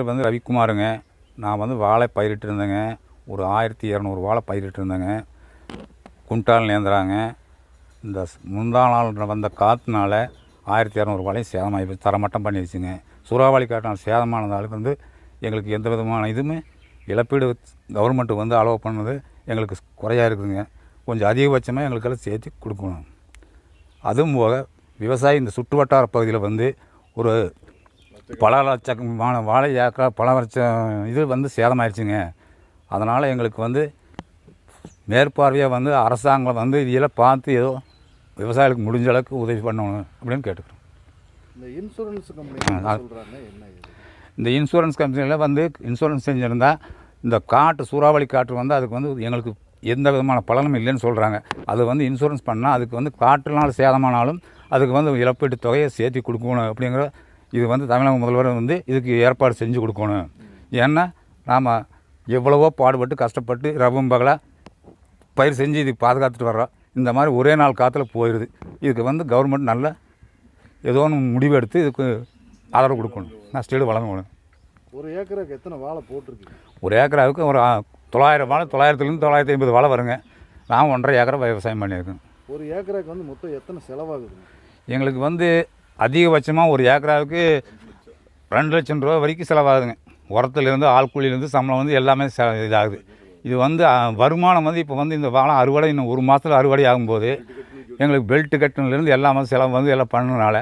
பேர் வந்து ரவிக்குமாருங்க. நான் வந்து வாழை பயிரிட்டு இருந்தேங்க. ஒரு 1200 வாழை பயிரிட்டு இருந்தேங்க. குண்டால் நேர்ந்துறாங்க. இந்த முந்தா நாள் வந்த காற்றுனால 1200 வாழையும் சேதமாகி போச்சு, தரமட்டம் பண்ணிடுச்சுங்க. சூறாவளி காற்றினால் சேதமானதால் வந்து எங்களுக்கு எந்த விதமான இதுவுமே இழப்பீடு கவர்மெண்ட்டு வந்து அலோவ் பண்ணது எங்களுக்கு குறையாக இருக்குதுங்க. கொஞ்சம் அதிகபட்சமாக எங்களுக்கெல்லாம் சேர்த்து கொடுக்கணும். அதுவும் போக விவசாயி இந்த சுற்று வட்டார பகுதியில் வந்து ஒரு பல லட்சமான வாழை ஏக்கரா பல லட்சம் இது வந்து சேதமாயிடுச்சுங்க. அதனால் எங்களுக்கு வந்து மேற்பார்வையாக வந்து அரசாங்கம் வந்து இதெல்லாம் பார்த்து ஏதோ விவசாயிகளுக்கு முடிஞ்ச அளவுக்கு உதவி பண்ணணும் அப்படின்னு கேட்டுக்கிறோம். இந்த இன்சூரன்ஸ் கம்பெனி சொல்கிறாங்க என்ன? இந்த இன்சூரன்ஸ் கம்பெனியில் வந்து இன்சூரன்ஸ் செஞ்சுருந்தால் இந்த சூறாவளி காற்று வந்து அதுக்கு வந்து எங்களுக்கு எந்த விதமான பலனும் இல்லைன்னு சொல்கிறாங்க. அது வந்து இன்சூரன்ஸ் பண்ணால் அதுக்கு வந்து காற்றுனால் சேதமானாலும் அதுக்கு வந்து இழப்பீட்டு தொகையை சேர்த்து கொடுக்கணும் அப்படிங்கிற இது வந்து தமிழக முதல்வர் வந்து இதுக்கு ஏற்பாடு செஞ்சு கொடுக்கணும். ஏன்னா நாம் எவ்வளவோ பாடுபட்டு கஷ்டப்பட்டு ரவும் பகலாக பயிர் செஞ்சு இதுக்கு பாதுகாத்துட்டு வர்றோம். இந்த மாதிரி ஒரே நாள் காற்றுல போயிடுது. இதுக்கு வந்து கவர்மெண்ட் நல்ல ஏதோ ஒன்று முடிவு எடுத்து இதுக்கு ஆதரவு கொடுக்கணும், நஷ்டீடு வழங்கணும். ஒரு ஏக்கருக்கு எத்தனை வாழை போட்டிருக்கு? ஒரு ஏக்கராவுக்கு ஒரு 900 வாழை, 900லேருந்து 950 வாழை வருங்க. நான் 1.5 ஏக்கரை விவசாயம் பண்ணியிருக்கேன். ஒரு ஏக்கராவுக்கு வந்து மொத்தம் எத்தனை செலவாகுது? எங்களுக்கு வந்து அதிகபட்சமாக ஒரு ஏக்கராவுக்கு 2 லட்சம் ரூபா வரைக்கும் செலவாகுதுங்க. உரத்துலேருந்து ஆள்கூலிலேருந்து சம்பளம் வந்து எல்லாமே இதாகுது. இது வந்து வருமானம் வந்து இப்போ வந்து இந்த வாழை அறுவடை இன்னும் ஒரு மாதத்தில் அறுவடை ஆகும்போது எங்களுக்கு பெல்ட்டு கட்டினதுலேருந்து எல்லாமே செலவு வந்து எல்லாம் பண்ணதுனால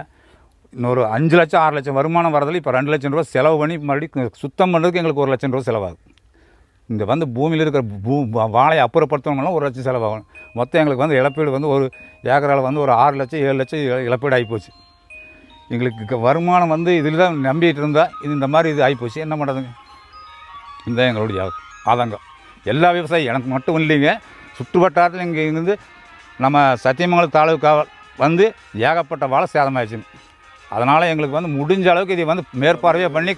இன்னொரு 5 லட்சம் 6 லட்சம் வருமானம் வரதில் இப்போ 2 லட்சம் ரூபா செலவு பண்ணி மறுபடியும் சுத்தம் பண்ணுறதுக்கு எங்களுக்கு 1 லட்சம் ரூபா செலவாகும். இந்த வந்து பூமியில் இருக்கிற வாழையை அப்புறப்படுத்தணும்னா 1 லட்சம் செலவாகும். மொத்தம் எங்களுக்கு வந்து இழப்பீடு வந்து ஒரு ஏக்கரால் வந்து ஒரு 6 லட்சம் 7 லட்சம் இழப்பீடு ஆகிப்போச்சு. எங்களுக்கு வருமானம் வந்து இதில் தான் நம்பிட்டு இருந்தால் இது இந்த மாதிரி இது ஆகிப்போச்சு. என்ன பண்ணுறதுங்க? இந்த எங்களுடைய ஆதங்கம். எல்லா விவசாயி எனக்கு மட்டும் இல்லைங்க, சுற்று வட்டாரத்தில் இங்கே இருந்து நம்ம சத்தியமங்கலம் தாலுக்கா வந்து ஏகப்பட்ட வாழை சேதமாகிடுச்சுங்க. அதனால் எங்களுக்கு வந்து முடிஞ்ச அளவுக்கு இதை வந்து மேற்பார்வையாக பண்ணி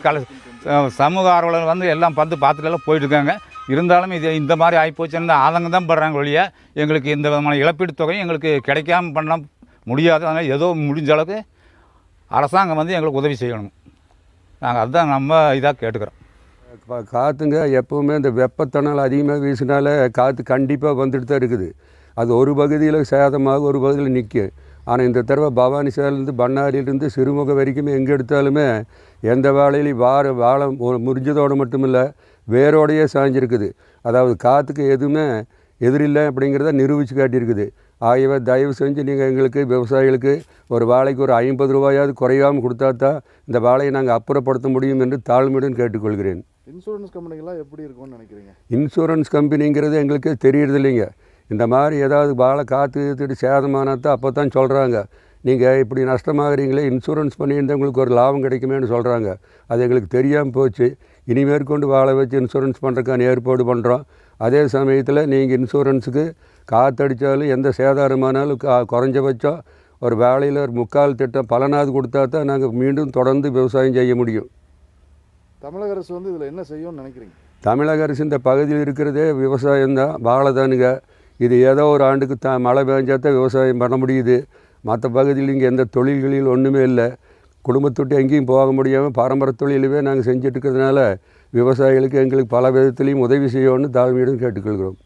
சமூக ஆர்வலர்கள் வந்து எல்லாம் பார்த்துட்டு எல்லாம் போயிட்டுருக்காங்க. இருந்தாலும் இது இந்த மாதிரி ஆகிப்போச்சுன்னு ஆதங்கம் தான் படுறாங்க ஒழிய எங்களுக்கு எந்த விதமான இழப்பீடு தொகையும் எங்களுக்கு கிடைக்காம பண்ண முடியாது. அதனால் ஏதோ முடிஞ்ச அளவுக்கு அரசாங்கம் வந்து எங்களுக்கு உதவி செய்யணும். நாங்கள் அதுதான் நம்ம இதாக கேட்டுக்கிறோம். காற்றுங்க எப்போவுமே இந்த வெப்பத்தனால் அதிகமாக வீசினால காற்று கண்டிப்பாக வந்துட்டு தான் இருக்குது. அது ஒரு பகுதியில் சேதமாக ஒரு பகுதியில் நிற்கும். ஆனால் இந்த தடவை பவானி சாலையிலேருந்து பண்ணாரியிலேருந்து சிறுமுக வரைக்குமே எங்கே எடுத்தாலுமே எந்த வேலையிலையும் வாழை முறிஞ்சதோடு மட்டும் இல்லை வேரோடையே சாஞ்சிருக்குது. அதாவது காற்றுக்கு எதுவுமே எதிரில்லை அப்படிங்கிறத நிரூபித்து காட்டியிருக்குது. ஆகவே தயவு செஞ்சு நீங்கள் எங்களுக்கு விவசாயிகளுக்கு ஒரு வாழைக்கு ஒரு 50 ரூபாயாவது குறையாமல் கொடுத்தா தான் இந்த வாழையை நாங்கள் அப்புறப்படுத்த முடியும் என்று தாழ்மையுடன் கேட்டுக்கொள்கிறேன். இன்சூரன்ஸ் கம்பெனிகள்லாம் எப்படி இருக்கும்னு நினைக்கிறீங்க? இன்சூரன்ஸ் கம்பெனிங்கிறது எங்களுக்கு தெரியறது இல்லைங்க. இந்த மாதிரி ஏதாவது வாழை காற்று சேதமானால் தான் அப்போ தான் சொல்கிறாங்க, நீங்கள் இப்படி நஷ்டமாகறீங்களே இன்சூரன்ஸ் பண்ணியிருந்தால் உங்களுக்கு ஒரு லாபம் கிடைக்குமேன்னு சொல்கிறாங்க. அது எங்களுக்கு தெரியாமல் போச்சு. இனிமேற்கொண்டு வாழை வச்சு இன்சூரன்ஸ் பண்ணுறதுக்கான ஏற்பாடு பண்ணுறோம். அதே சமயத்தில் நீங்கள் இன்சூரன்ஸுக்கு காற்றடித்தாலும் எந்த சேதாரமானாலும் குறைஞ்சபட்சம் ஒரு வேலையில் ஒரு 3/4 திட்டம் பலனாவது கொடுத்தா தான் நாங்கள் மீண்டும் தொடர்ந்து விவசாயம் செய்ய முடியும். தமிழக அரசு வந்து இதில் என்ன செய்யும்னு நினைக்கிறீங்க? தமிழக அரசு இந்த பகுதியில் இருக்கிறதே விவசாயம்தான், வாழை தானுங்க. இது ஏதோ ஒரு ஆண்டுக்கு மழை பெஞ்சாதான் விவசாயம் பண்ண முடியுது. மற்ற பகுதியில் இங்கே எந்த தொழில்களில் ஒன்றுமே இல்லை. குடும்பத்தொட்டு எங்கேயும் போக முடியாமல் பாரம்பரிய தொழிலவே நாங்கள் செஞ்சுட்டு இருக்கிறதுனால விவசாயிகளுக்கு எங்களுக்கு பல விதத்துலேயும் உதவி செய்யணும்னு தாழ்மையுடன் கேட்டுக்கொள்கிறோம்.